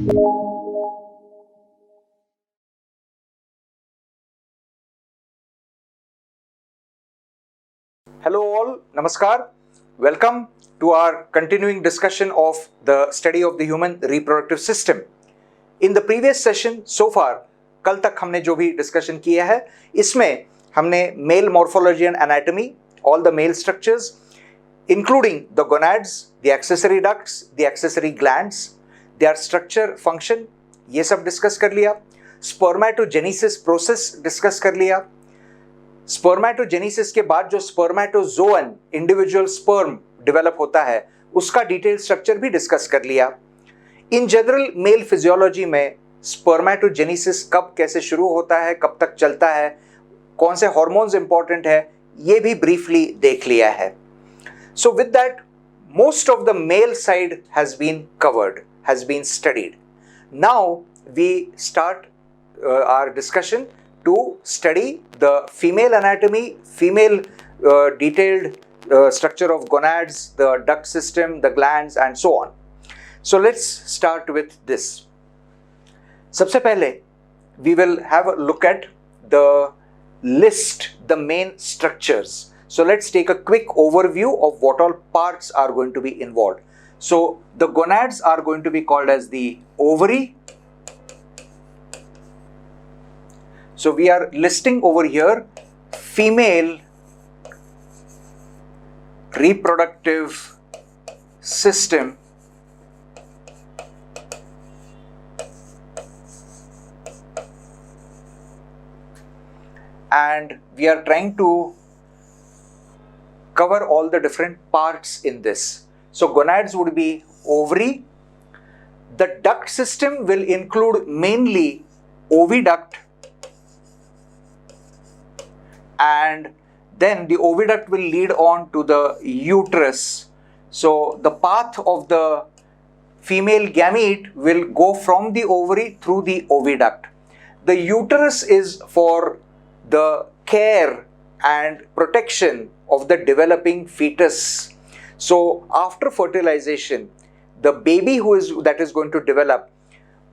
Hello all, Namaskar. Welcome to our continuing discussion of the study of the human reproductive system. In the previous session, so far, कल तक हमने जो भी discussion किया है, इसमें हमने male morphology and anatomy, all the male structures, including the gonads, the accessory ducts, the accessory glands, their structure, function, ये सब डिस्कस कर लिया. स्पर्मेटोजेनेसिस प्रोसेस डिस्कस कर लिया. स्पर्मेटोजेनेसिस के बाद जो स्पर्मेटोजोअन इंडिविजुअल स्पर्म डेवलप होता है उसका डिटेल स्ट्रक्चर भी डिस्कस कर लिया. इन जनरल मेल फिजियोलॉजी में स्पर्मेटोजेनेसिस कब कैसे शुरू होता है, कब तक चलता है, कौन से हार्मोन्स इंपॉर्टेंट है, ये भी ब्रीफली देख लिया है. So with that most of the male side has been covered, has been studied. Now we start our discussion to study the female anatomy, female detailed structure of gonads, the duct system, the glands and so on. So let's start with this. सबसे पहले we will have a look at the list, the main structures. So let's take a quick overview of what all parts are going to be involved. So the gonads are going to be called as the ovary. So we are listing over here female reproductive system, and we are trying to cover all the different parts in this. So gonads would be ovary. The duct system will include mainly oviduct, and then the oviduct will lead on to the uterus. So the path of the female gamete will go from the ovary through the oviduct. The uterus is for the care and protection of the developing fetus. So after fertilization, the baby that is going to develop,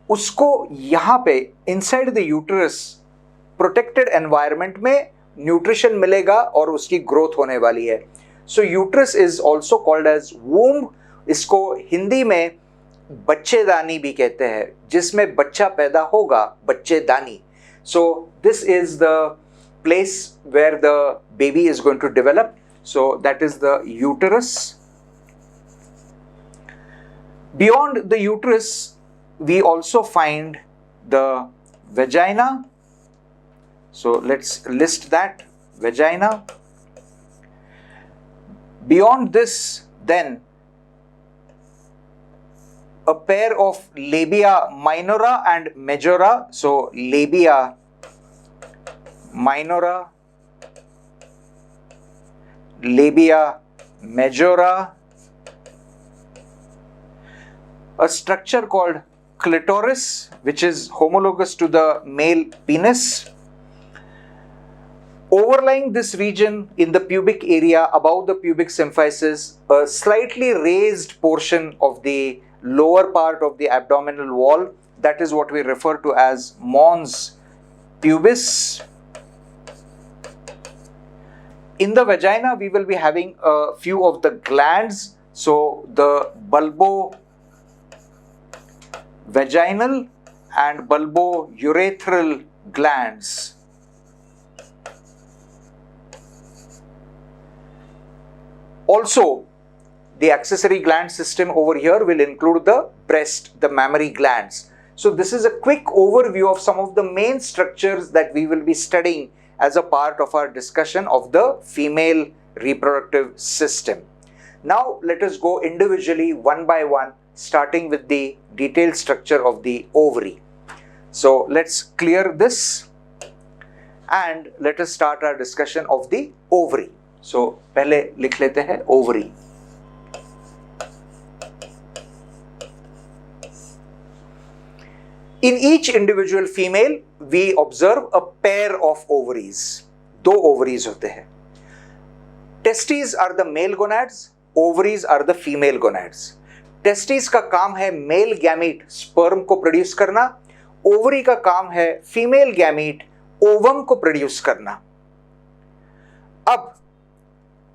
उसको यहाँ पे inside the uterus protected environment में nutrition मिलेगा और उसकी growth होने वाली है. So uterus is also called as womb. इसको हिंदी में बच्चेदानी भी कहते हैं, जिसमें बच्चा पैदा होगा, बच्चेदानी. So this is the place where the baby is going to develop. So that is the uterus. Beyond the uterus, we also find the vagina. So let's list that. Vagina. Beyond this, then a pair of labia minora and majora. So labia minora, labia majora, a structure called clitoris, which is homologous to the male penis. Overlying this region in the pubic area above the pubic symphysis, a slightly raised portion of the lower part of the abdominal wall, that is what we refer to as mons pubis. In the vagina, we will be having a few of the glands. So the bulbo-vaginal and bulbo-urethral glands. Also, the accessory gland system over here will include the breast, the mammary glands. So this is a quick overview of some of the main structures that we will be studying as a part of our discussion of the female reproductive system. Now let us go individually one by one, starting with the detailed structure of the ovary. So let's clear this and let us start our discussion of the ovary. So पहले लिख लेते हैं ovary. In each individual female, we observe a pair of ovaries. दो ovaries होते हैं. Testes are the male gonads, ovaries are the female gonads. Testis का काम है मेल गैमीट स्पर्म को प्रोड्यूस करना, ओवरी का काम है फीमेल गैमीट ओवम को प्रोड्यूस करना। अब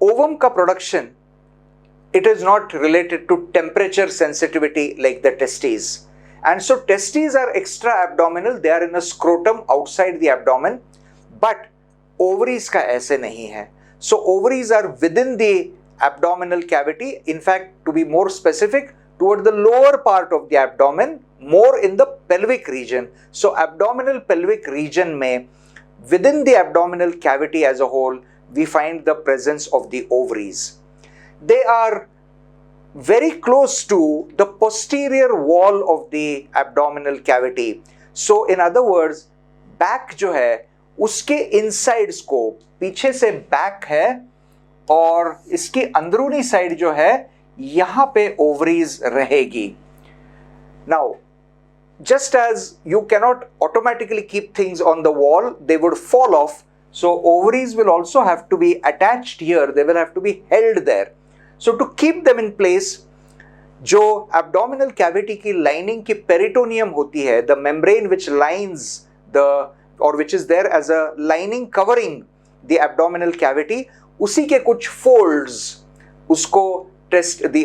ओवम का production, it is not related to temperature sensitivity like the testes, and so testes are extra abdominal, they are in a scrotum outside the abdomen, but ovaries का ऐसे नहीं है। So ovaries are within the abdominal cavity, in fact to be more specific, toward the lower part of the abdomen, more in the pelvic region. So abdominal pelvic region में within the abdominal cavity as a whole we find the presence of the ovaries. They are very close to the posterior wall of the abdominal cavity. So in other words, back जो है उसके insides को, पीछे से back है और इसकी अंदरूनी साइड जो है यहां पे ओवरीज रहेगी। Now, just as you cannot automatically keep things on the wall, they would fall off. So ovaries will also have to be attached here, they will have to be held there. So to keep them in place, जो abdominal cavity की lining की peritoneum होती है, the membrane which lines the or which is there as a lining covering the abdominal cavity, उसी के कुछ folds उसको test the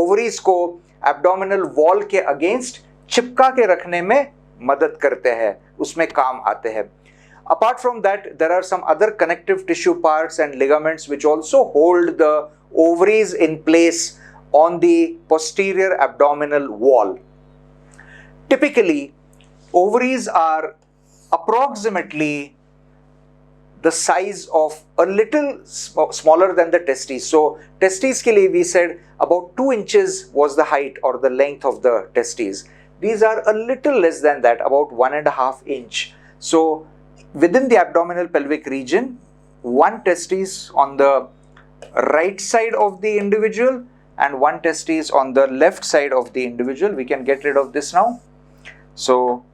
ovaries को abdominal wall के against चिपका के रखने में मदद करते हैं, उसमें काम आते हैं। Apart from that, there are some other connective tissue parts and ligaments which also hold the ovaries in place on the posterior abdominal wall. Typically, ovaries are approximately the size of a little smaller than the testes. So testes के लिए we said about 2 inches was the height or the length of the testes. These are a little less than that, about 1.5 inch. So within the abdominal pelvic region, one testis on the right side of the individual and one testis on the left side of the individual. We can get rid of this now. So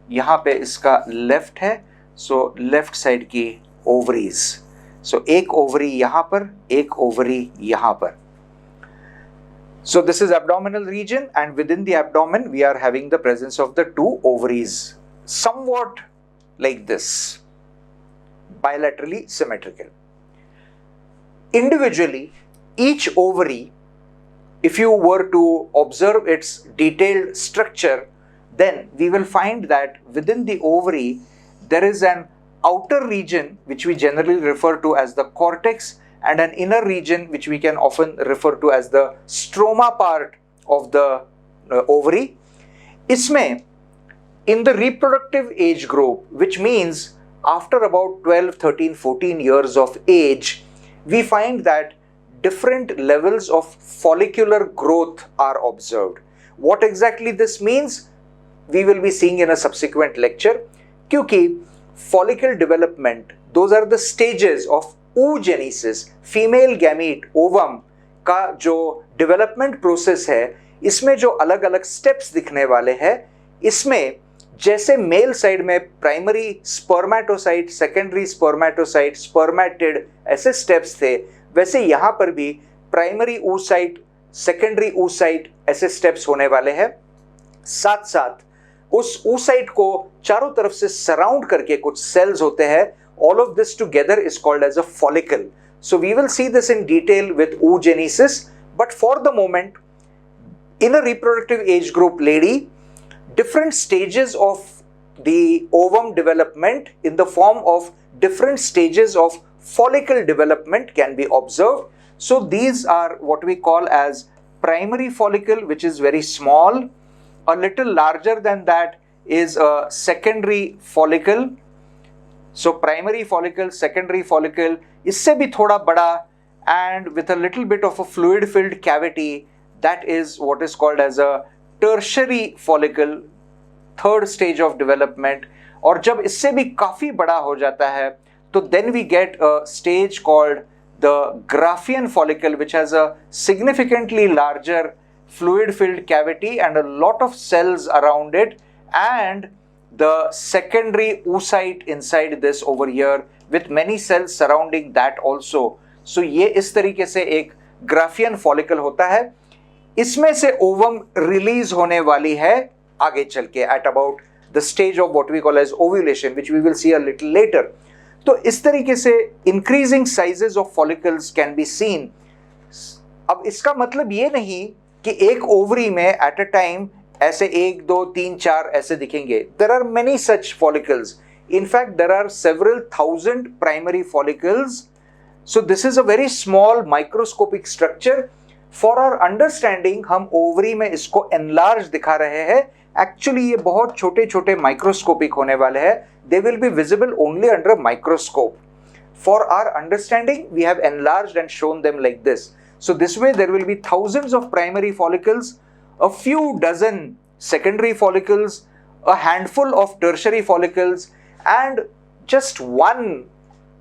यहाँ पे इसका left है, so left side की ovaries. So एक ovary यहाँ पर, एक ovary यहाँ पर. So this is abdominal region, and within the abdomen we are having the presence of the 2 ovaries, somewhat like this, bilaterally symmetrical. Individually, each ovary, if you were to observe its detailed structure, then we will find that within the ovary there is an outer region which we generally refer to as the cortex and an inner region which we can often refer to as the stroma part of the ovary. इसमें in the reproductive age group, which means after about 12, 13, 14 years of age, we find that different levels of follicular growth are observed. What exactly this means, we will be seeing in a subsequent lecture. क्योंकि follicle development, those are the stages of oogenesis, female gamete ovum का जो development process है, इसमें जो अलग अलग steps दिखने वाले हैं, इसमें जैसे मेल साइड में primary spermatocyte, secondary spermatocyte, spermatid ऐसे स्टेप्स थे, वैसे यहाँ पर भी प्राइमरी oocyte, सेकेंडरी oocyte ऐसे स्टेप्स होने वाले हैं। साथ साथ उस oocyte को चारों तरफ से सराउंड करके कुछ सेल्स होते हैं। All of this together is called as a follicle. So we will see this in detail with oogenesis, but for the moment, in a reproductive age group lady, different stages of the ovum development in the form of different stages of follicle development can be observed. So these are what we call as primary follicle, which is very small. A little larger than that is a secondary follicle. So primary follicle, secondary follicle, इससे भी थोड़ा बड़ा, and with a little bit of a fluid filled cavity, that is what is called as a tertiary follicle, third stage of development. और जब इससे भी काफी बड़ा हो जाता है, तो then we get a stage called the Graafian follicle, which has a significantly larger fluid filled cavity and a lot of cells around it, and the secondary oocyte inside this over here with many cells surrounding that also. So ये इस तरीके से एक Graafian follicle होता है. इसमें से ovum release होने वाली है आगे चल के at about the stage of what we call as ovulation, which we will see a little later. तो इस तरीके से increasing sizes of follicles can be seen. अब इसका मतलब ये नहीं कि एक ओवरी में एट अ टाइम ऐसे 1 2 3 4 ऐसे दिखेंगे। There are many such follicles, in fact there are several thousand primary follicles, so this is a very small microscopic structure. For our understanding हम ओवरी में इसको enlarge दिखा रहे हैं, एक्चुअली ये बहुत छोटे छोटे माइक्रोस्कोपिक होने वाले हैं। They will be visible only under a microscope. For our understanding we have enlarged and shown them like this. So this way there will be thousands of primary follicles, a few dozen secondary follicles, a handful of tertiary follicles, and just one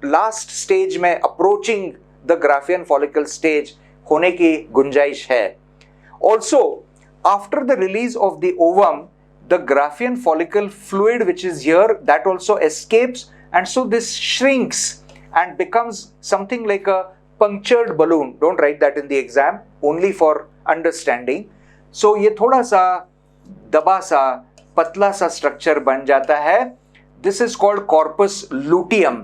last stage में approaching the Graafian follicle stage होने की गुंजाइश है। Also, after the release of the ovum, the Graafian follicle fluid which is here, that also escapes, and so this shrinks and becomes something like a punctured balloon. Don't write that in the exam, only for understanding. So ये थोड़ा सा दबा सा पतला सा structure बन जाता है। This is called corpus luteum.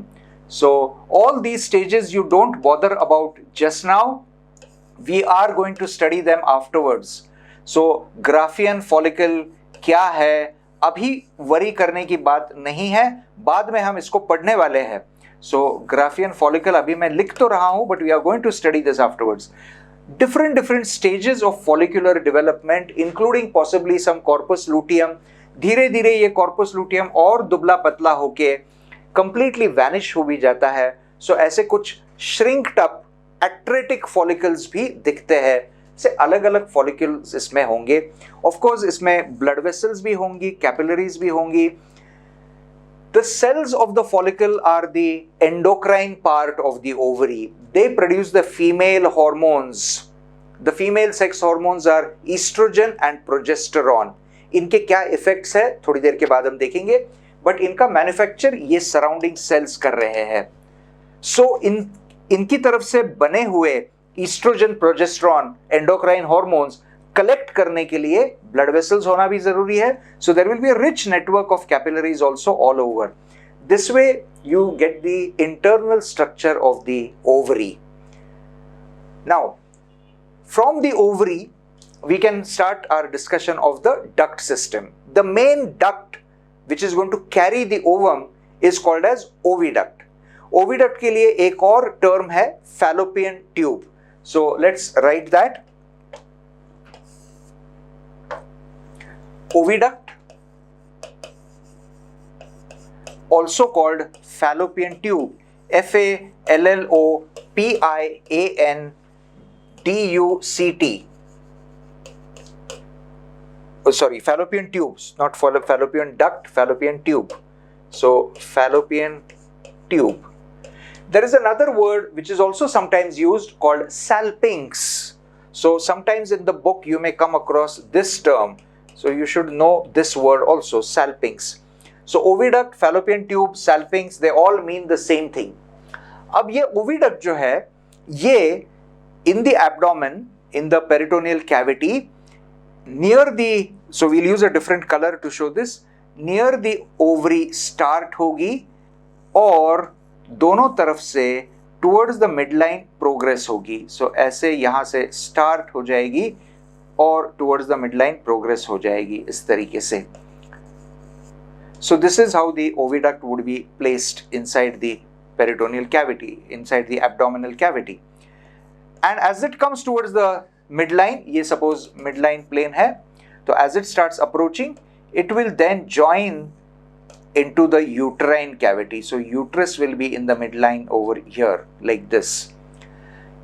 So all these stages you don't bother about just now. We are going to study them afterwards. So Graafian follicle क्या है अभी वरी करने की बात नहीं है, बाद में हम इसको पढ़ने वाले हैं। So Graafian follicle अभी मैं लिख तो रहा हूं, but we are going to study this afterwards. Different stages of follicular development, including possibly some corpus luteum. धीरे धीरे ये कॉर्पस लूटियम और दुबला पतला होके कंप्लीटली वैनिश हो भी जाता है। सो ऐसे कुछ श्रिंक्ड अप एट्रेटिक फॉलिकल्स भी दिखते हैं। से अलग अलग फॉलिकल्स इसमें होंगे। ऑफ कोर्स इसमें ब्लड वेसल्स भी होंगी, कैपिलरीज भी होंगी। The cells of the follicle are the endocrine part of the ovary. They produce the female hormones. The female sex hormones are estrogen and progesterone. इनके क्या effects है थोड़ी देर के बाद हम देखेंगे, बट इनका मैन्युफैक्चर ये सराउंडिंग सेल्स कर रहे हैं। सो इनकी तरफ से बने हुए oestrogen, progesterone, endocrine hormones collect करने के लिए ब्लड वेसल्स होना भी जरूरी है। So there will be a rich network of capillaries also all over. This way you get the internal structure of the ovary. Now from the ovary we can start our discussion of the duct system. The main duct which is going to carry the ovum is called as oviduct. Oviduct के लिए एक और term है fallopian tube. So let's write that. Oviduct, also called fallopian tube, Fallopian sorry, fallopian tubes, not fallopian duct, fallopian tube. So fallopian tube. There is another word which is also sometimes used called salpinx. So sometimes in the book you may come across this term. So you should know this word also, salpinx. So oviduct, fallopian tube, salpinx, they all mean the same thing. अब ये oviduct जो है ये in the abdomen, in the peritoneal cavity, near the, so we'll use a different color to show this, near the ovary start होगी और दोनों तरफ से towards the midline progress होगी। So ऐसे यहाँ से start हो जाएगी और towards the midline progress हो जाएगी इस तरीके से। So this is how the oviduct would be placed inside the peritoneal cavity, inside the abdominal cavity. And as it comes towards the midline, ये suppose midline plane है, तो as it starts approaching, it will then join into the uterine cavity. So uterus will be in the midline over here like this.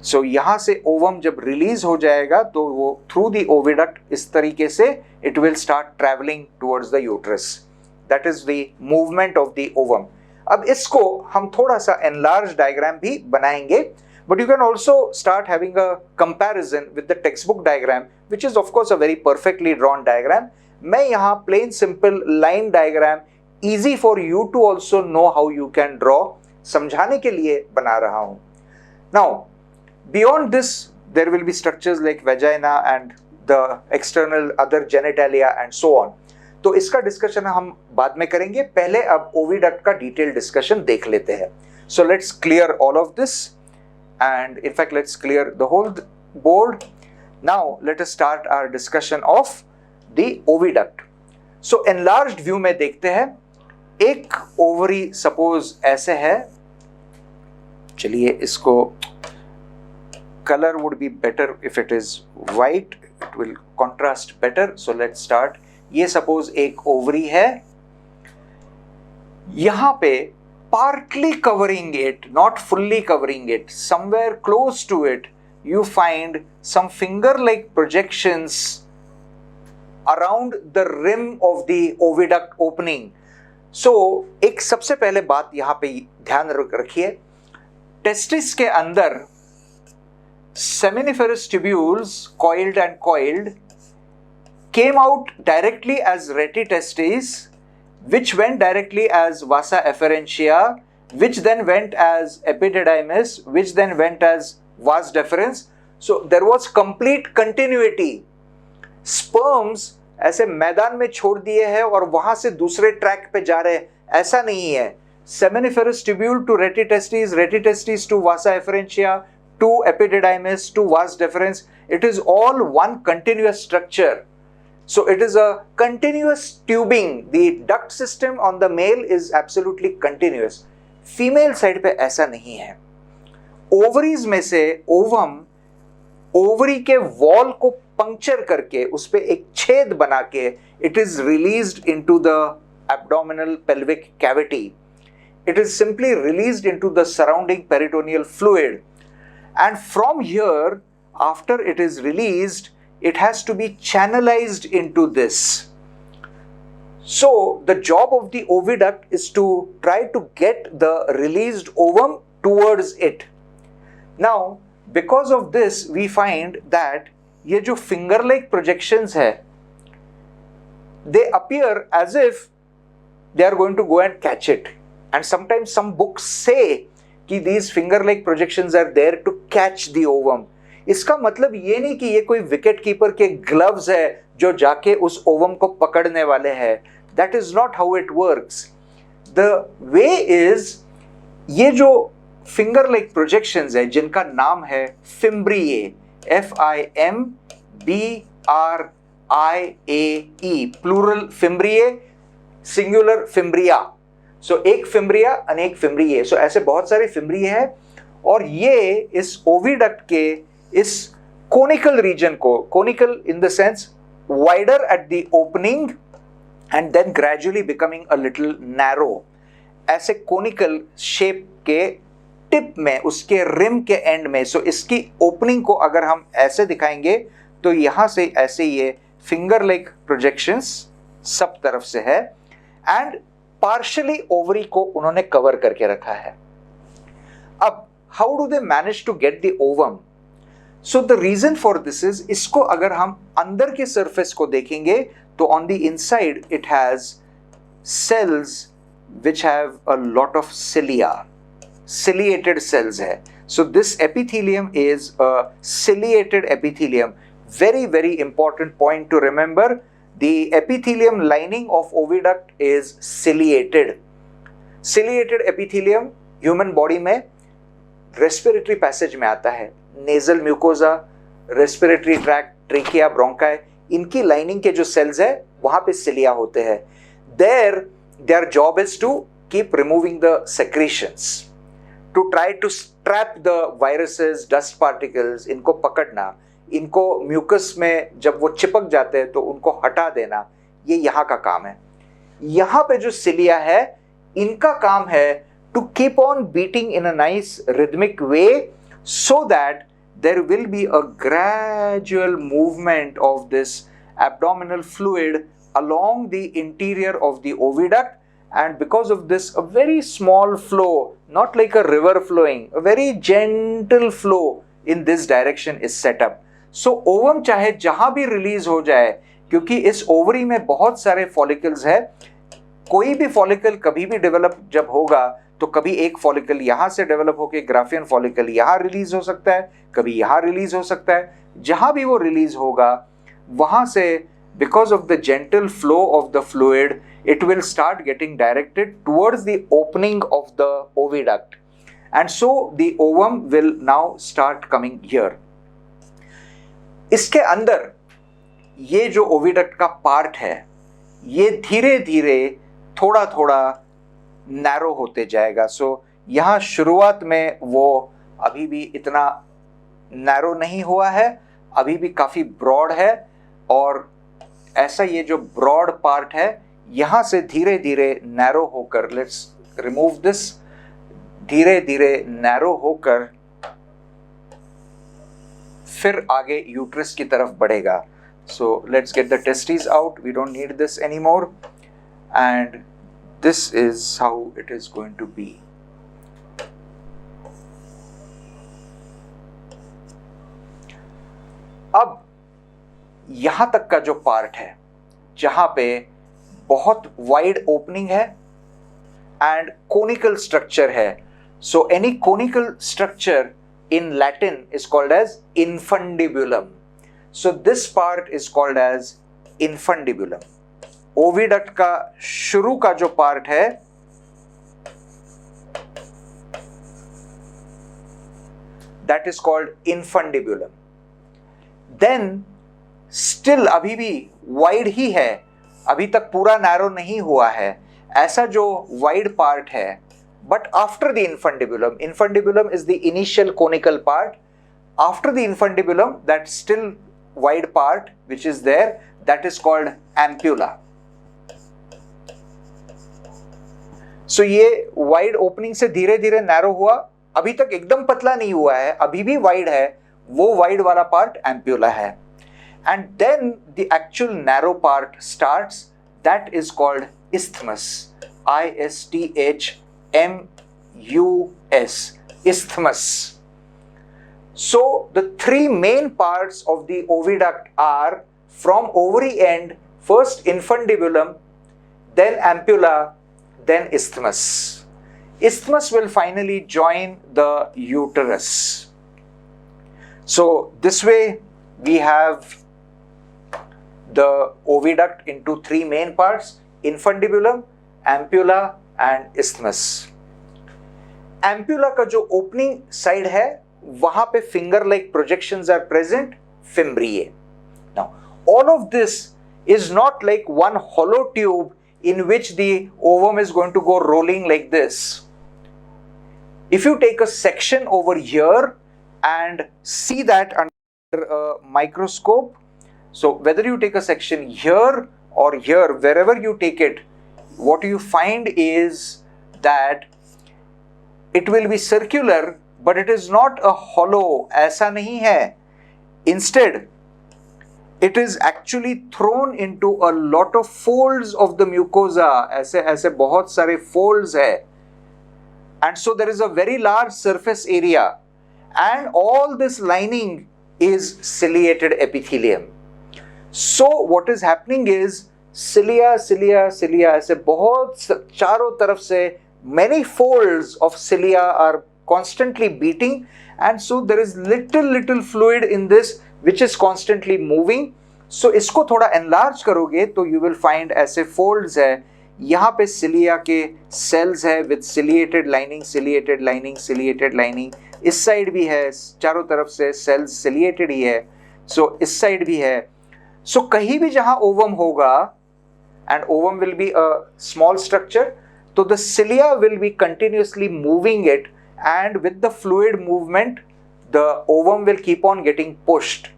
So यहाँ से ovum जब release हो जाएगा तो वो through the oviduct इस तरीके से it will start traveling towards the uterus. That is the movement of the ovum. अब इसको हम थोड़ा सा enlarged diagram भी बनाएंगे. But you can also start having a comparison with the textbook diagram, which is of course a very perfectly drawn diagram. मैं यहाँ plain simple line diagram, easy for you to also know how you can draw, समझाने के लिए बना रहा हूँ. Now, beyond this, there will be structures like vagina and the external other genitalia and so on. तो इसका discussion हम बाद में करेंगे, पहले अब ओविडक्ट का डिटेल डिस्कशन देख लेते हैं। So let's clear all of this and in fact let's clear the whole board. Now let us start our discussion of the oviduct. So enlarged view में देखते हैं, एक ओवरी सपोज ऐसे है, चलिए इसको color would be better if it is white, it will contrast better. So let's start. ये suppose एक ओवरी है, यहां पे partly covering it, not fully covering it, somewhere close to it, you find some finger-like projections around the rim of the oviduct opening. So, एक सबसे पहले बात यहाँ पे ध्यान रखिए, टेस्टिस के अंदर seminiferous tubules, coiled and coiled, came out directly as retitestes, which went directly as vasa efferentia, which then went as epididymis, which then went as vas deferens. So there was complete continuity. Sperms ऐसे मैदान में छोड़ दिए हैं और वहां से दूसरे ट्रैक पे जा रहे हैं, ऐसा नहीं है। Seminiferous tubule to retitestes, retitestes to vasa efferentia, to epididymis, to vas deferens. It is all one continuous structure. So it is a continuous tubing. The duct system on the male is absolutely continuous. Female side पे ऐसा नहीं है। Ovaries में से ovum ovary के wall को puncture करके उस पे एक छेद बना के it is released into the abdominal pelvic cavity. It is simply released into the surrounding peritoneal fluid, and from here, after it is released, it has to be channelized into this. So the job of the oviduct is to try to get the released ovum towards it. Now because of this we find that ये जो finger like projections है, they appear as if they are going to go and catch it, and sometimes some books say कि these finger like projections are there to catch the ovum. इसका मतलब ये नहीं कि ये कोई विकेट कीपर के ग्लव्स है जो जाके उस ओवम को पकड़ने वाले हैं। That is not how it works. The way is, ये जो फिंगर लाइक प्रोजेक्शंस है जिनका नाम है fimbriae, FIMBRIAE, plural fimbriae, singular fimbria. सो एक फिम्ब्रिया अनेक फिम्ब्रिए, सो ऐसे बहुत सारे फिम्ब्रिए हैं, और ये इस ओविडक्ट के इस कोनिकल रीजन को, conical in the sense wider at the opening and then gradually becoming a little narrow, ऐसे कोनिकल शेप के टिप में, उसके रिम के एंड में। सो इसकी ओपनिंग को अगर हम ऐसे दिखाएंगे तो यहां से ऐसे ये फिंगर लाइक प्रोजेक्शंस सब तरफ से है, एंड पार्शियली ओवरी को उन्होंने कवर करके रखा है। अब how do they manage to get the ovum? So the reason for this is, इसको अगर हम अंदर के सरफेस को देखेंगे तो on the inside it has cells which have a lot of cilia, ciliated cells है। So this epithelium is a ciliated epithelium. Very, very important point to remember. The epithelium lining of oviduct is ciliated. Ciliated epithelium human body में respiratory passage में आता है। Nasal mucosa, respiratory tract, trachea, bronchi, इनकी lining के जो cells है वहाँ पे cilia होते हैं। There, their job is to keep removing the secretions, to try to trap the viruses, dust particles, इनको पकड़ना, इनको म्यूकस में जब वो चिपक जाते हैं तो उनको हटा देना, ये यहाँ का काम है। यहाँ पे जो सिलिया है, इनका काम है to keep on beating in a nice rhythmic way so that there will be a gradual movement of this abdominal fluid along the interior of the oviduct. And because of this, a very small flow, not like a river flowing, a very gentle flow in this direction is set up. So ovum चाहे जहां भी release हो जाए, क्योंकि इस ovary में बहुत सारे फॉलिकल्स है, कोई भी फॉलिकल कभी भी डेवलप जब होगा तो कभी एक फॉलिकल यहां से डेवलप होकर ग्राफियन फॉलिकल यहां रिलीज हो सकता है, कभी यहां रिलीज हो सकता है। जहां भी वो रिलीज होगा, वहाँ से because of the gentle flow of the fluid, it will start getting directed towards the opening of the oviduct. And so the ovum will now start coming here. इसके अंदर ये जो ओविडक्ट का पार्ट है ये धीरे धीरे थोड़ा थोड़ा नैरो होते जाएगा. सो यहाँ शुरुआत में वो अभी भी इतना नैरो नहीं हुआ है, अभी भी काफ़ी ब्रॉड है. और ऐसा ये जो ब्रॉड पार्ट है यहाँ से धीरे धीरे नैरो होकर, लेट्स रिमूव दिस, धीरे धीरे नैरो होकर फिर आगे यूट्रस की तरफ बढ़ेगा. So let's get the testes out. We don't need this anymore. And this is how it is going to be. अब यहां तक का जो पार्ट है जहां पे बहुत वाइड ओपनिंग है एंड कोनिकल स्ट्रक्चर है. So any conical structure in Latin is called as infundibulum. So this part is called as infundibulum. Oviduct का शुरू का जो पार्ट है that is called infundibulum. Then still अभी भी वाइड ही है, अभी तक पूरा नैरो नहीं हुआ है. ऐसा जो वाइड पार्ट है, but after the infundibulum, infundibulum is the initial conical part. After the infundibulum, that still wide part which is there, that is called ampulla. So ये wide opening से धीरे धीरे नैरो हुआ, अभी तक एकदम पतला नहीं हुआ है, अभी भी वाइड है, वो वाइड वाला पार्ट ampulla है. And then the actual narrow part starts, that is called isthmus. ISTHMUS, isthmus. So the three main parts of the oviduct are from ovary end, first infundibulum, then ampulla, then isthmus. Isthmus will finally join the uterus. So this way we have the oviduct into three main parts: infundibulum, ampulla and isthmus. Ampulla का जो opening side है वहां पे finger like projections are present, fimbriae. Now all of this is not like one hollow tube in which the ovum is going to go rolling like this. If you take a section over here and see that under a microscope, so whether you take a section here or here, wherever you take it, what you find is that it will be circular, but it is not a hollow. ऐसा नहीं है. Instead, it is actually thrown into a lot of folds of the mucosa. ऐसे ऐसे बहुत सारे folds है. And so there is a very large surface area, and all this lining is ciliated epithelium. So what is happening is cilia, ऐसे बहुत चारों तरफ से many folds of cilia are constantly beating, and so there is little fluid in this which is constantly moving. So इसको थोड़ा enlarge करोगे तो you will find ऐसे folds है. यहाँ पे cilia के cells है with ciliated lining. इस side भी है, चारों तरफ से cells ciliated ही है. So इस side भी है. So कहीं भी जहाँ ovum होगा, and ovum will be a small structure, so the cilia will be continuously moving it, and with the fluid movement the ovum will keep on getting pushed.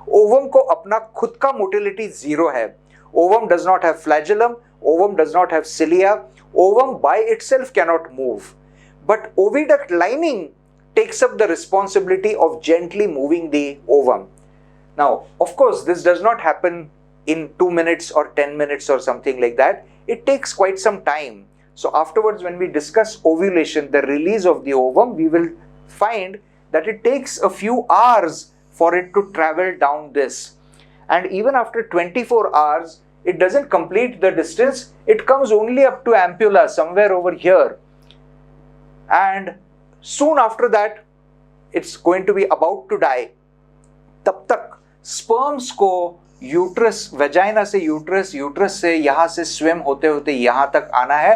Ovum को अपना खुद का motility zero है. Ovum does not have flagellum, ovum does not have cilia, ovum by itself cannot move. But oviduct lining takes up the responsibility of gently moving the ovum. Now, of course, this does not happen in 2 minutes or 10 minutes or something like that. It takes quite some time. So afterwards, when we discuss ovulation, the release of the ovum, we will find that it takes a few hours for it to travel down this. And even after 24 hours, it doesn't complete the distance. It comes only up to ampulla, somewhere over here. And soon after that, it's going to be about to die. तब तक sperms को uterus, vagina से uterus, uterus से यहाँ से swim होते होते यहाँ तक आना है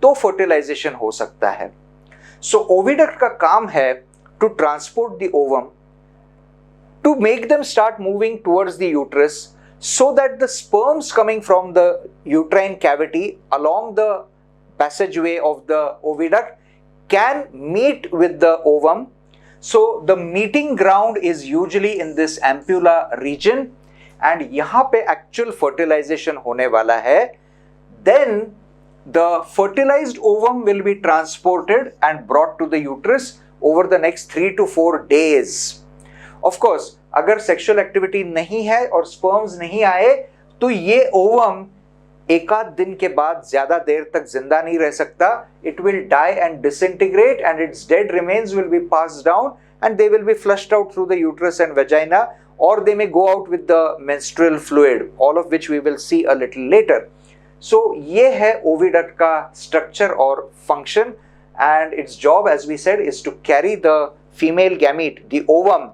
तो फर्टिलाइजेशन हो सकता है। सो ओविडक्ट का काम है to transport the ovum, to make them start moving towards the uterus so that the sperms coming from the uterine cavity along the passageway of the oviduct can meet with the ovum. So the meeting ground is usually in this ampulla region and यहाँ पे actual fertilization होने वाला है. Then the fertilized ovum will be transported and brought to the uterus over the next 3 to 4 days. Of course अगर sexual activity नहीं है और sperms नहीं आए तो ये ओवम एक आध दिन के बाद ज्यादा देर तक जिंदा नहीं रह सकता. It will die and disintegrate and its dead remains will be passed down and they will be flushed out through the uterus and vagina और they may go out with the menstrual fluid, all of which we will see a little later. So ये है oviduct का structure और function and its job as we said is to carry the female gamete, the ovum,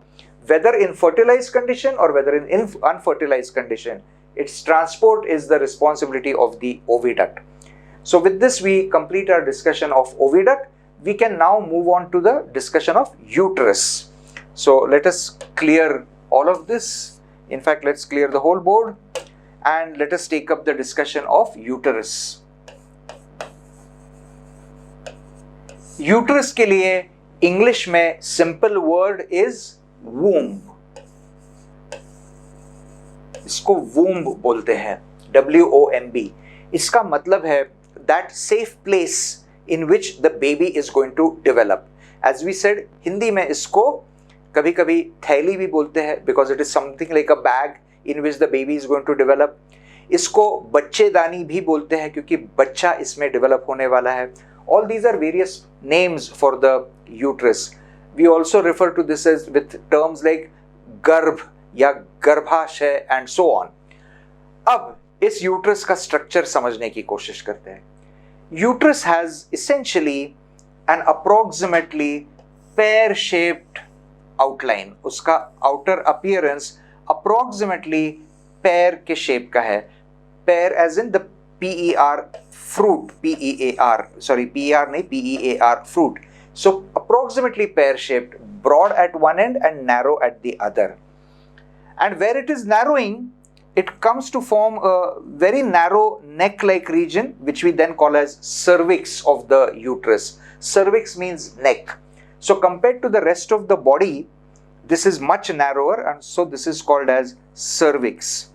whether in fertilized condition or whether in unfertilized condition. Its transport is the responsibility of the oviduct. So with this we complete our discussion of oviduct. We can now move on to the discussion of uterus. So let us clear all of this. In fact, let's clear the whole board and let us take up the discussion of uterus. Uterus के लिए English में simple word is womb. इसको womb बोलते हैं, WOMB. इसका मतलब है that safe place in which the baby is going to develop. As we said, Hindi में इसको कभी कभी थैली भी बोलते हैं because it is something like a bag in which the baby is going to develop. इसको बच्चेदानी भी बोलते हैं क्योंकि बच्चा इसमें डेवलप होने वाला है. All these are various names for the uterus. We also refer to this as with terms like गर्भ या गर्भाशय and so on. अब इस यूट्रस का स्ट्रक्चर समझने की कोशिश करते हैं. Uterus has essentially an approximately pear-shaped outline. उसका outer appearance approximately pear के shape का है. Pear as in the PER fruit, PEAR, sorry PER नहीं PEAR fruit. So approximately pear-shaped, broad at one end and narrow at the other. And where it is narrowing, it comes to form a very narrow neck-like region, which we then call as cervix of the uterus. Cervix means neck. So compared to the rest of the body, this is much narrower, and so this is called as cervix.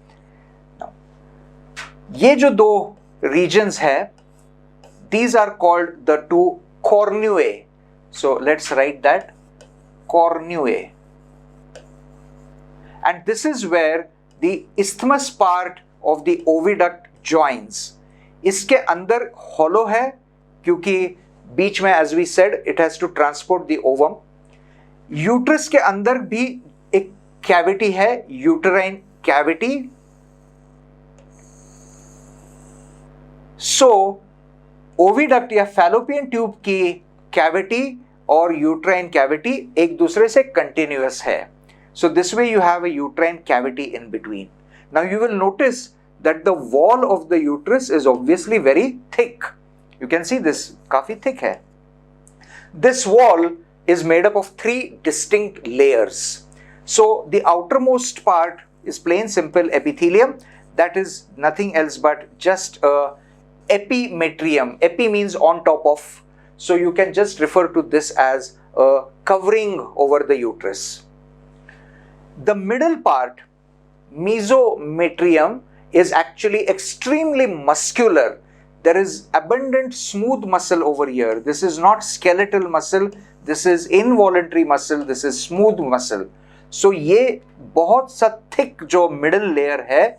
Now, ये जो दो regions है, these are called the two cornuae. So let's write that, cornuae. And this is where the isthmus part of the oviduct joins. इसके अंदर hollow है क्योंकि बीच में as we said it has to transport the ovum. Uterus के अंदर भी एक cavity है, uterine cavity. So oviduct या fallopian tube की cavity और uterine cavity एक दूसरे से continuous है. So this way you have a uterine cavity in between. Now you will notice that the wall of the uterus is obviously very thick. You can see this, काफी thick है. This wall is made up of 3 distinct layers. So the outermost part is plain simple epithelium. That is nothing else but just a epimetrium. Epi means on top of. So you can just refer to this as a covering over the uterus. The middle part, mesometrium, is actually extremely muscular. There is abundant smooth muscle over here. This is not skeletal muscle. This is involuntary muscle. This is smooth muscle. So ये बहुत सा thick जो middle layer है,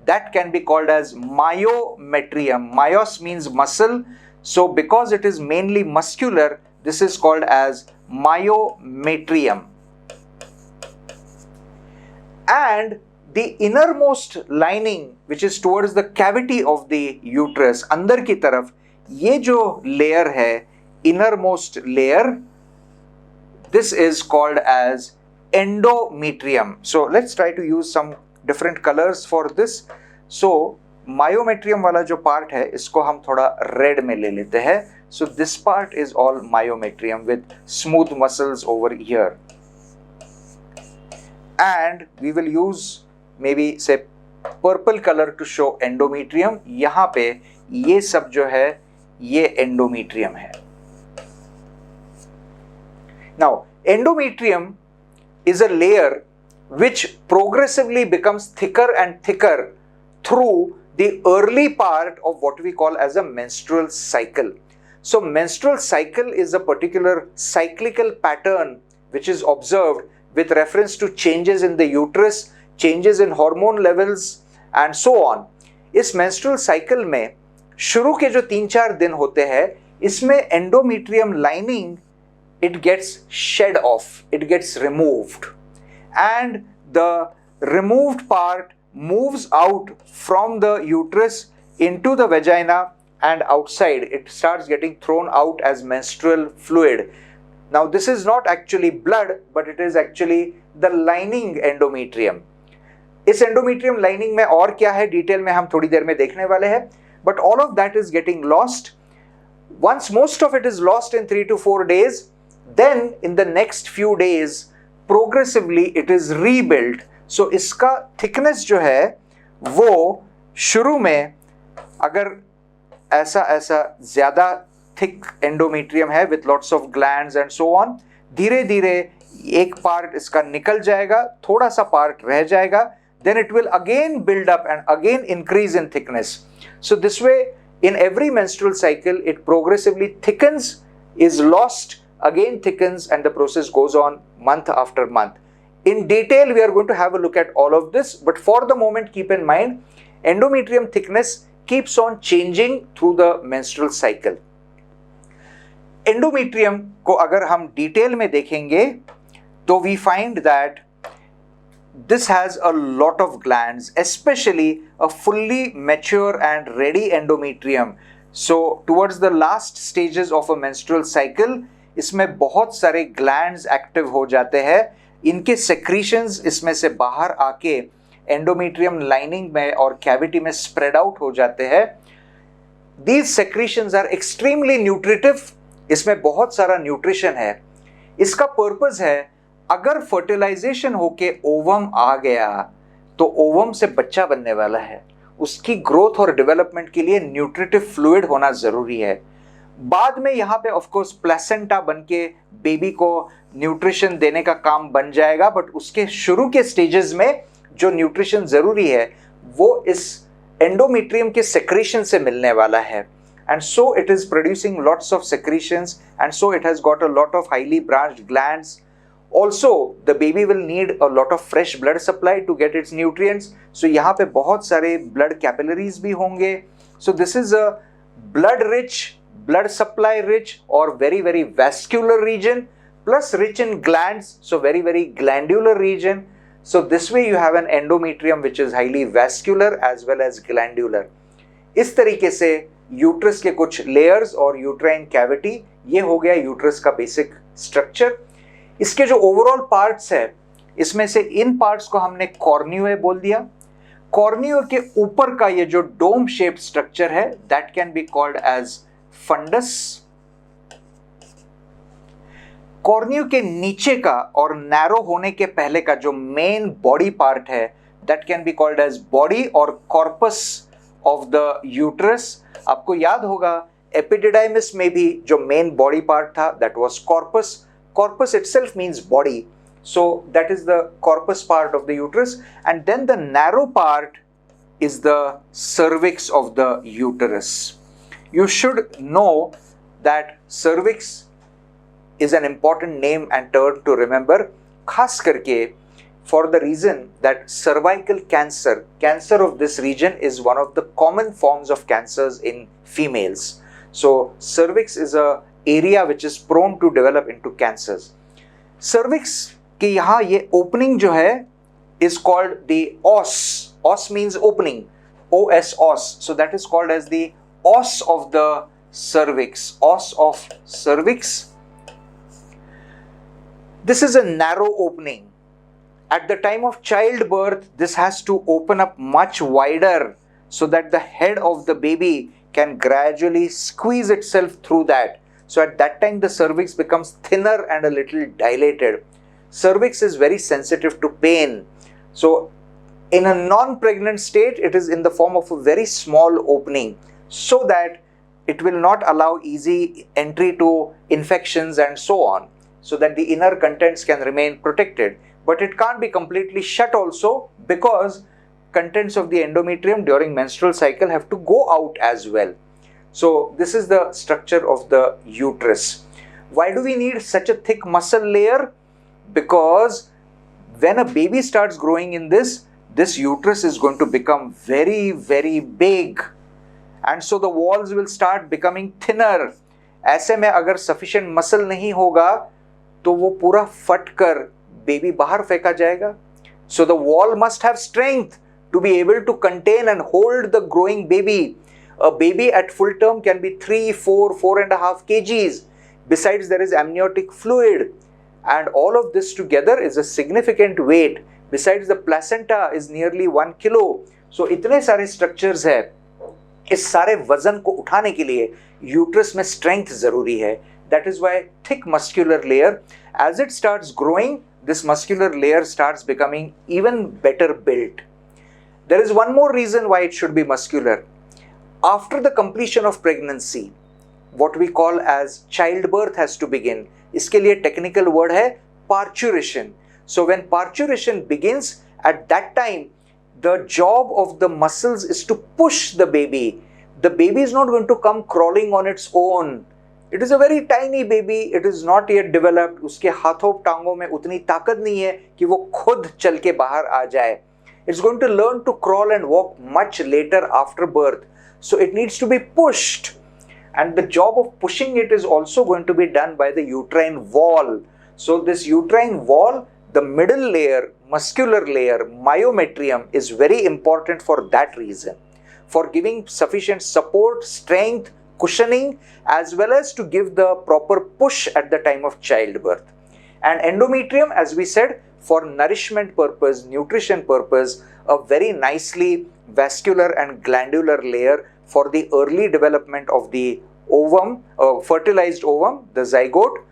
that can be called as myometrium. Myos means muscle. So because it is mainly muscular, this is called as myometrium. And the innermost lining, which is towards the cavity of the uterus, अंदर की तरफ, ये जो layer है, innermost layer, this is called as endometrium. So let's try to use some different colors for this. So myometrium वाला जो part है इसको हम थोड़ा red में ले लेते हैं. So this part is all myometrium with smooth muscles over here. And we will use maybe say purple color to show endometrium. यहाँ पे ये सब जो है ये endometrium है. Now endometrium is a layer which progressively becomes thicker and thicker through the early part of what we call as a menstrual cycle. So menstrual cycle is a particular cyclical pattern which is observed with reference to changes in the uterus, changes in hormone levels and so on. इस menstrual cycle में शुरू के जो 3-4 दिन होते हैं इसमें endometrium lining it gets shed off, it gets removed, and the removed part moves out from the uterus into the vagina and outside. It starts getting thrown out as menstrual fluid. Now this is not actually blood, but it is actually the lining endometrium. इस endometrium lining में और क्या है detail में हम थोड़ी देर में देखने वाले हैं, but all of that is getting lost. Once most of it is lost in 3 to 4 days, then in the next few days progressively it is rebuilt. So इसका thickness जो है वो शुरू में अगर ऐसा ज़्यादा थिक एंडोमेट्रियम है with lots of glands and so on, धीरे धीरे एक पार्ट इसका निकल जाएगा, थोड़ा सा पार्ट रह जाएगा, then it will again build up and again increase in thickness. So this way in every menstrual cycle it progressively thickens, is lost, again thickens, and the process goes on month after month. In detail we are going to have a look at all of this, but for the moment keep in mind endometrium thickness keeps on changing through the menstrual cycle. Endometrium को अगर हम detail में देखेंगे तो we find that this has a lot of glands, especially a fully mature and ready endometrium. So towards the last stages of a menstrual cycle इसमें बहुत सारे glands active हो जाते हैं, इनके secretions इसमें से बाहर आके endometrium lining में और cavity में spread out हो जाते हैं. These secretions are extremely nutritive. इसमें बहुत सारा न्यूट्रिशन है. इसका पर्पस है अगर फर्टिलाइजेशन होके ओवम आ गया तो ओवम से बच्चा बनने वाला है, उसकी ग्रोथ और डेवलपमेंट के लिए न्यूट्रिटिव फ्लूइड होना जरूरी है. बाद में यहाँ पे ऑफ कोर्स प्लेसेंटा बनके बेबी को न्यूट्रिशन देने का काम बन जाएगा, बट उसके शुरू के स्टेजेस में जो न्यूट्रिशन जरूरी है वो इस एंडोमेट्रियम के सेक्रेशन से मिलने वाला है. And so it is producing lots of secretions, and so it has got a lot of highly branched glands. Also the baby will need a lot of fresh blood supply to get its nutrients. So यहाँ पे बहुत सारे blood capillaries भी होंगे. So this is a blood rich, blood supply rich or very very vascular region, plus rich in glands, so very very glandular region. So this way you have an endometrium which is highly vascular as well as glandular. इस तरीके से uterus के कुछ layers और uterine cavity, ये हो गया uterus का बेसिक स्ट्रक्चर. इसके जो ओवरऑल पार्ट्स है इसमें से इन पार्ट्स को हमने कॉर्न्यूए बोल दिया. कॉर्न्यूए के ऊपर का ये जो डोम शेप्ड स्ट्रक्चर है that can be called as fundus. Cornu के नीचे का और नैरो होने के पहले का जो मेन बॉडी पार्ट है that can be called as body और कॉर्पस ऑफ द यूट्रस. आपको याद होगा एपिडिडाइमिस में भी जो मेन बॉडी पार्ट था that was corpus. Corpus itself means body, so that is the corpus part of the uterus. And then the narrow part is the cervix of the uterus. You should know that cervix is an important name and term to remember, खास करके for the reason that cervical cancer of this region is one of the common forms of cancers in females. So cervix is a area which is prone to develop into cancers. Cervix के यहाँ ये opening जो है is called the os. Os means opening. Os, os. So that is called as the os of the cervix. Os of cervix. This is a narrow opening. At the time of childbirth, this has to open up much wider so that the head of the baby can gradually squeeze itself through that. So at that time, the cervix becomes thinner and a little dilated. Cervix is very sensitive to pain. So in a non-pregnant state, it is in the form of a very small opening so that it will not allow easy entry to infections and so on, so that the inner contents can remain protected. But it can't be completely shut also, because contents of the endometrium during menstrual cycle have to go out as well. So this is the structure of the uterus. Why do we need such a thick muscle layer? Because when a baby starts growing in this uterus is going to become very, very big. And so the walls will start becoming thinner. ऐसे में अगर sufficient muscle नहीं होगा तो वो पूरा फट कर बेबी बाहर फेंका जाएगा. So the wall must have strength to be able to contain and hold the growing baby. A baby at full term can be 3, 4, 4.5 kgs. Besides, there is amniotic fluid, and all of this together is a significant weight. Besides, the placenta is nearly 1 kilo. So इतने सारे structures है. इस सारे वजन को उठाने के लिए यूट्रस में स्ट्रेंथ जरूरी है. That is why thick muscular layer, as it starts growing, this muscular layer starts becoming even better built. There is one more reason why it should be muscular. After the completion of pregnancy, what we call as childbirth has to begin. इसके लिए technical word है parturition. So when parturition begins, at that time, the job of the muscles is to push the baby. The baby is not going to come crawling on its own. It is a very tiny baby. It is not yet developed. उसके हाथों टांगों में उतनी ताकत नहीं है कि वो खुद चल के बाहर आ जाए. It's going to learn to crawl and walk much later after birth. So it needs to be pushed. And the job of pushing it is also going to be done by the uterine wall. So this uterine wall, the middle layer, muscular layer, myometrium, is very important for that reason. For giving sufficient support, strength, cushioning, as well as to give the proper push at the time of childbirth. And endometrium, as we said, for nourishment purpose, nutrition purpose, a very nicely vascular and glandular layer for the early development of the ovum, fertilized ovum, the zygote,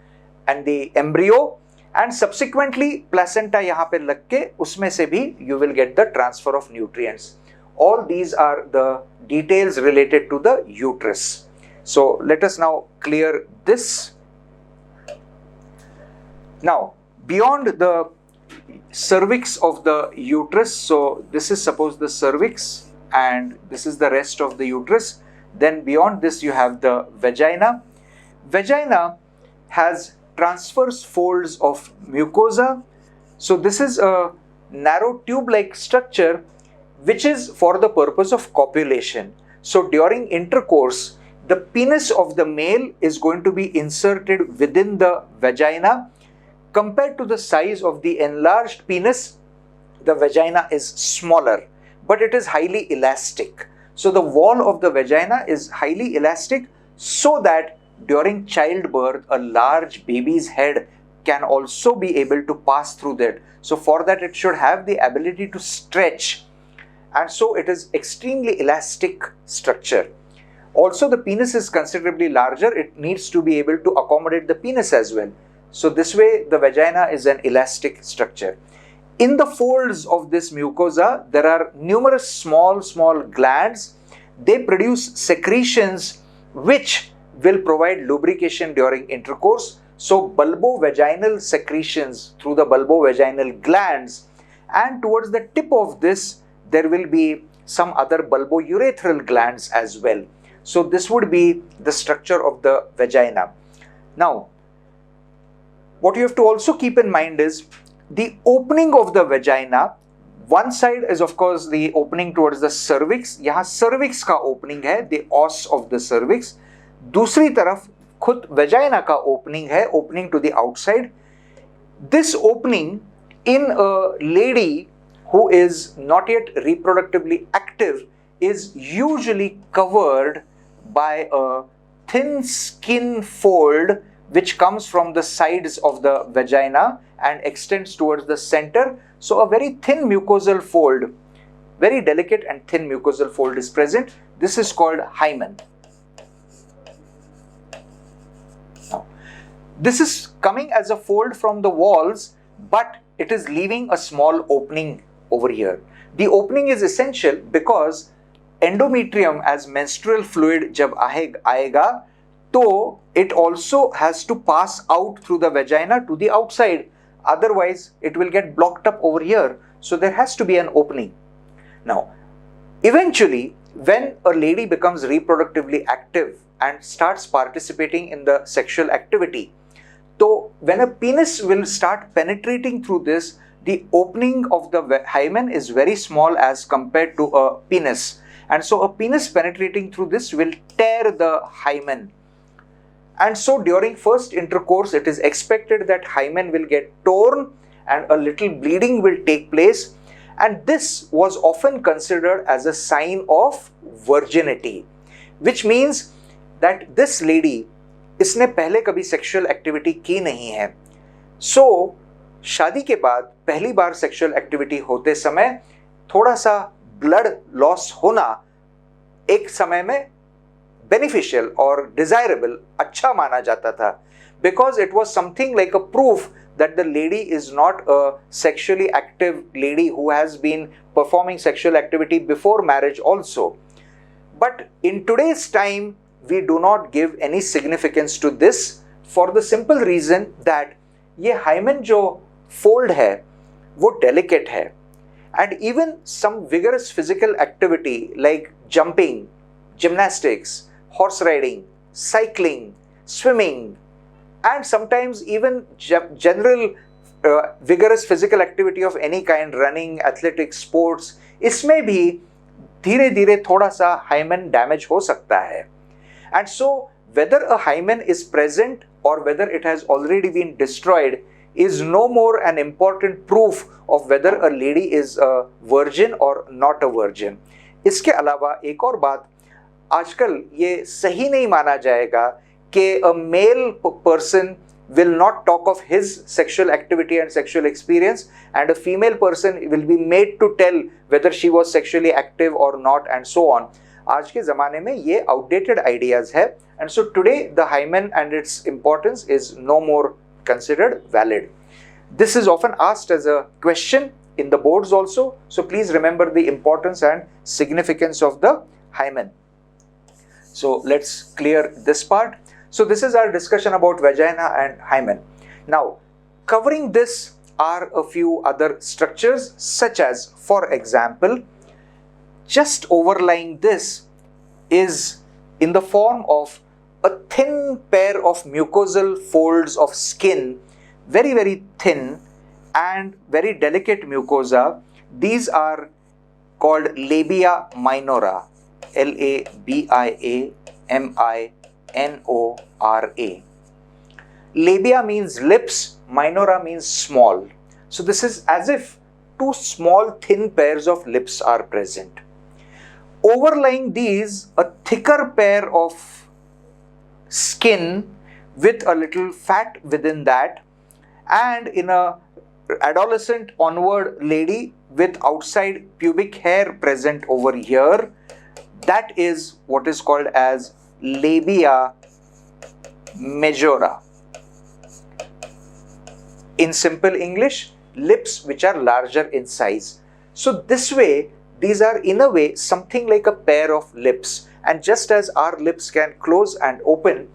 and the embryo, and subsequently placenta यहाँ पे लग के उसमें से भी you will get the transfer of nutrients. All these are the details related to the uterus. So let us now clear this. Now, beyond the cervix of the uterus, so this is suppose the cervix and this is the rest of the uterus. Then beyond this you have the vagina. Vagina has transverse folds of mucosa. So this is a narrow tube-like structure which is for the purpose of copulation. So during intercourse, the penis of the male is going to be inserted within the vagina. Compared to the size of the enlarged penis, the vagina is smaller, but it is highly elastic. So the wall of the vagina is highly elastic so that during childbirth, a large baby's head can also be able to pass through that. So for that, it should have the ability to stretch. And so it is extremely elastic structure. Also, the penis is considerably larger. It needs to be able to accommodate the penis as well. So this way, the vagina is an elastic structure. In the folds of this mucosa, there are numerous small glands. They produce secretions which will provide lubrication during intercourse. So bulbovaginal secretions through the bulbovaginal glands, and towards the tip of this, there will be some other bulbourethral glands as well. So this would be the structure of the vagina. Now, what you have to also keep in mind is the opening of the vagina. One side is of course the opening towards the cervix. यहाँ cervix का opening है, the os of the cervix. दूसरी तरफ खुद vagina का opening है, opening to the outside. This opening in a lady who is not yet reproductively active is usually covered by a thin skin fold which comes from the sides of the vagina and extends towards the center. So a very thin mucosal fold, very delicate and thin mucosal fold is present. This is called hymen. Now, this is coming as a fold from the walls, but it is leaving a small opening over here. The opening is essential because endometrium as menstrual fluid जब आएगा तो it also has to pass out through the vagina to the outside. Otherwise, it will get blocked up over here. So there has to be an opening. Now, eventually, when a lady becomes reproductively active and starts participating in the sexual activity, so when a penis will start penetrating through this, the opening of the hymen is very small as compared to a penis. And so a penis penetrating through this will tear the hymen. And so during first intercourse, it is expected that hymen will get torn and a little bleeding will take place. And this was often considered as a sign of virginity, which means that this lady, इसने पहले कभी sexual activity की नहीं है. सो शादी के बाद पहली बार सेक्सुअल एक्टिविटी होते समय थोड़ा सा ब्लड लॉस होना एक समय में बेनिफिशियल और डिजायरेबल अच्छा माना जाता था, because it was something like a proof that the lady is not a sexually active lady who has been performing sexual activity before marriage also. But in today's time, we do not give any significance to this for the simple reason that ये hymen जो fold है वो delicate है, and even some vigorous physical activity like jumping, gymnastics, horse riding, cycling, swimming, and sometimes even general vigorous physical activity of any kind, running, athletics, sports, इसमें भी धीरे धीरे थोड़ा सा hymen damage हो सकता है. And so whether a hymen is present or whether it has already been destroyed is no more an important proof of whether a lady is a virgin or not a virgin. इसके अलावा एक और बात, आजकल ये सही नहीं माना जाएगा कि a male person will not talk of his sexual activity and sexual experience, and a female person will be made to tell whether she was sexually active or not, and so on. आज के ज़माने में ये outdated ideas है, and so today the hymen and its importance is no more considered valid. This is often asked as a question in the boards also, so please remember the importance and significance of the hymen. So let's clear this part. So this is our discussion about vagina and hymen. Now, covering this are a few other structures, such as, for example, just overlying this is in the form of a thin pair of mucosal folds of skin, very, very thin and very delicate mucosa. These are called labia minora, Labia-minora. Labia means lips, minora means small. So this is as if two small thin pairs of lips are present. Overlying these, a thicker pair of skin with a little fat within that, and in a adolescent onward lady with outside pubic hair present over here, that is what is called as labia majora. In simple English, lips which are larger in size. So this way, these are in a way something like a pair of lips, and just as our lips can close and open,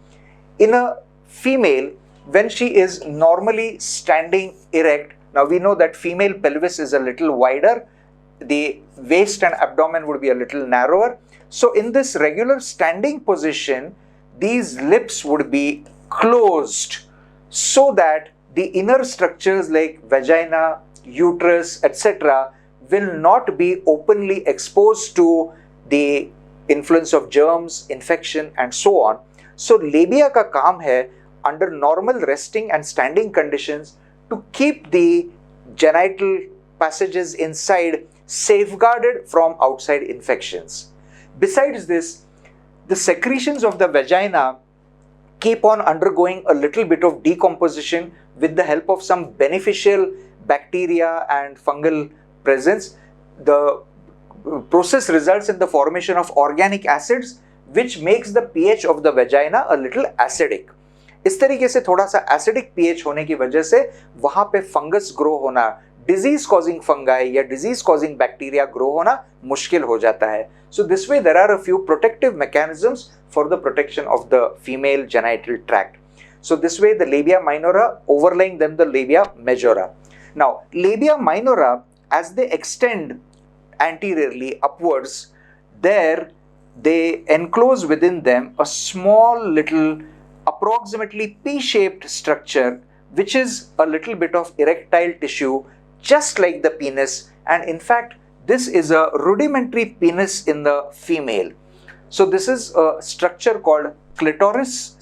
in a female, when she is normally standing erect, now we know that female pelvis is a little wider, the waist and abdomen would be a little narrower. So in this regular standing position, these lips would be closed so that the inner structures like vagina, uterus, etc. will not be openly exposed to the influence of germs, infection, and so on. So labia ka kaam hai under normal resting and standing conditions to keep the genital passages inside safeguarded from outside infections. Besides this, the secretions of the vagina keep on undergoing a little bit of decomposition with the help of some beneficial bacteria and fungal presence. The process results in the formation of organic acids, which makes the pH of the vagina a little acidic. इस तरीके से थोड़ा सा acidic pH होने की वजह से वहां पे फंगस ग्रो होना, डिजीज कॉजिंग फंगाई या डिजीज कॉजिंग बैक्टीरिया ग्रो होना मुश्किल हो जाता है. So this way there are a few protective mechanisms for the protection of the female genital tract. So this way the labia minora overlaying them the labia majora. Now labia minora, as they extend anteriorly upwards, there they enclose within them a small little approximately P-shaped structure which is a little bit of erectile tissue just like the penis, and in fact this is a rudimentary penis in the female. So this is a structure called clitoris,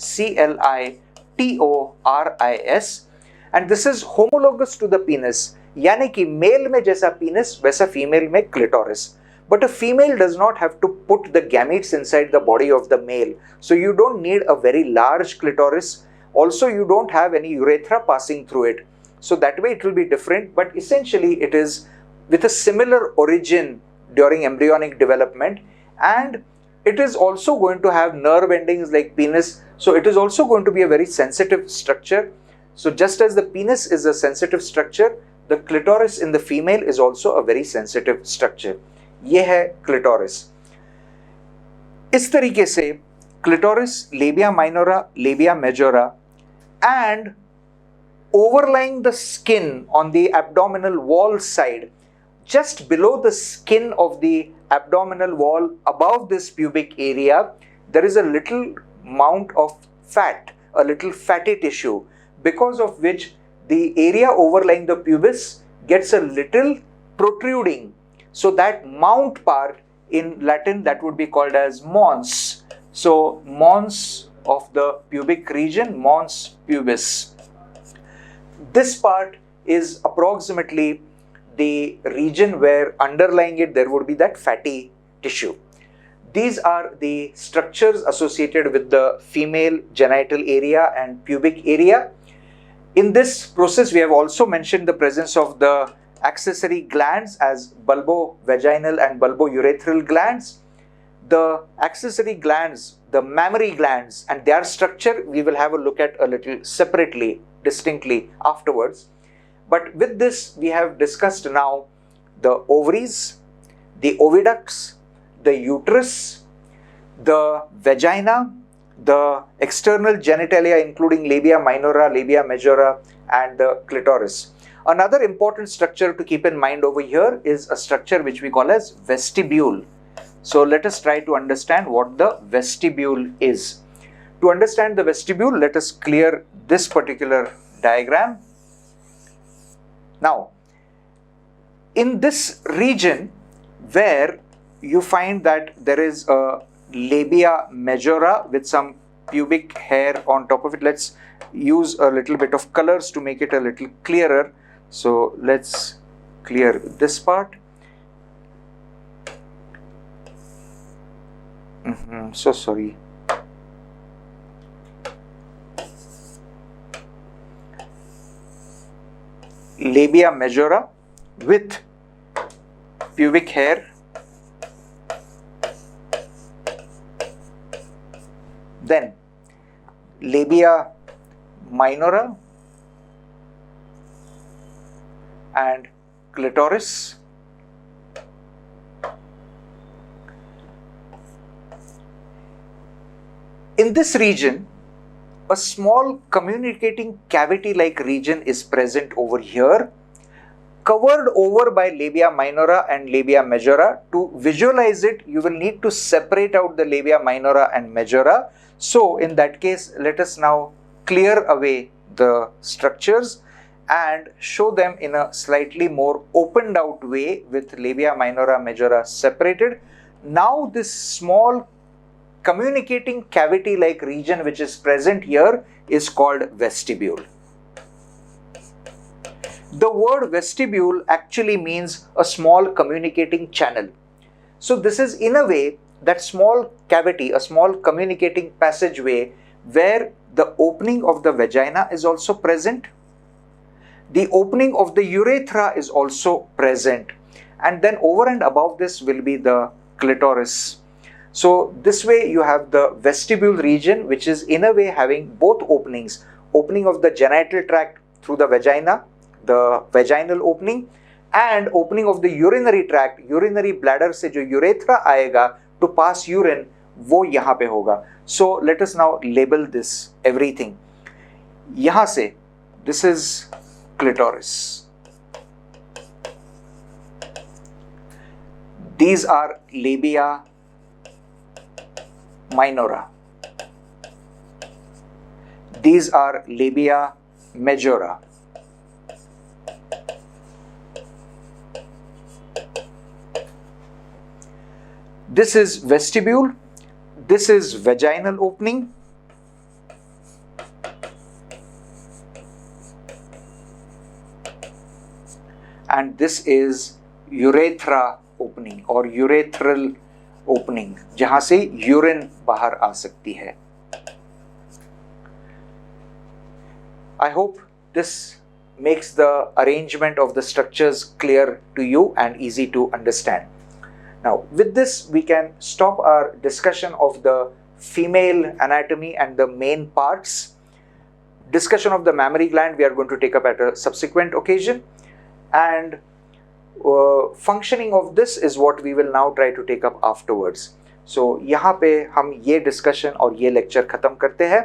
CLITORIS, and this is homologous to the penis, यानी कि mail में जैसा penis वैसा female में clitoris. But a female does not have to put the gametes inside the body of the male, so you don't need a very large clitoris. Also, you don't have any urethra passing through it, so that way it will be different, but essentially it is with a similar origin during embryonic development, and it is also going to have nerve endings like penis, so it is also going to be a very sensitive structure. So just as the penis is a sensitive structure, the clitoris in the female is also a very sensitive structure. ये है clitoris. इस तरीके से clitoris, labia minora, labia majora, and overlying the skin on the abdominal wall side, just below the skin of the abdominal wall above this pubic area, there is a little mount of fat, a little fatty tissue, because of which the area overlying the pubis gets a little protruding. So that mount part in Latin, that would be called as mons. So mons of the pubic region, mons pubis. This part is approximately the region where underlying it there would be that fatty tissue. These are the structures associated with the female genital area and pubic area. In this process, we have also mentioned the presence of the accessory glands as bulbovaginal and bulbourethral glands. The accessory glands, the mammary glands, and their structure we will have a look at a little separately, distinctly afterwards. But with this, we have discussed now the ovaries, the oviducts, the uterus, the vagina, the external genitalia including labia minora, labia majora, and the clitoris. Another important structure to keep in mind over here is a structure which we call as vestibule. So let us try to understand what the vestibule is. To understand the vestibule, let us clear this particular diagram. Now, in this region where you find that there is a labia majora with some pubic hair on top of it, let's use a little bit of colors to make it a little clearer. So let's clear this part. So sorry. Labia majora with pubic hair, then labia minora and clitoris, in this region a small communicating cavity like region is present over here, covered over by labia minora and labia majora. To visualize it, you will need to separate out the labia minora and majora. So in that case, let us now clear away the structures and show them in a slightly more opened out way with labia minora majora separated. Now this small communicating cavity like region which is present here is called vestibule. The word vestibule actually means a small communicating channel. So this is in a way that small cavity, a small communicating passageway where the opening of the vagina is also present. The opening of the urethra is also present. And then over and above this will be the clitoris. So this way you have the vestibule region, which is in a way having both openings. Opening of the genital tract through the vagina, the vaginal opening, and opening of the urinary tract, urinary bladder से जो urethra आएगा to pass urine, वो यहाँ पे होगा. So let us now label this everything. यहाँ से, this is clitoris. These are labia minora. These are labia majora. This is vestibule. This is vaginal opening. And this is urethra opening or urethral opening, जहां से urine बाहर आ सकती है. I hope this makes the arrangement of the structures clear to you and easy to understand. Now, with this, we can stop our discussion of the female anatomy and the main parts. Discussion of the mammary gland we are going to take up at a subsequent occasion, and functioning of this is what we will now try to take up afterwards. So, यहाँ पे हम ये discussion और ये lecture खत्म करते हैं.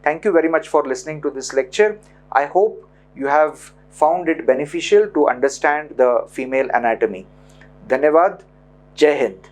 Thank you very much for listening to this lecture. I hope you have found it beneficial to understand the female anatomy. धन्यवाद. जय हिंद.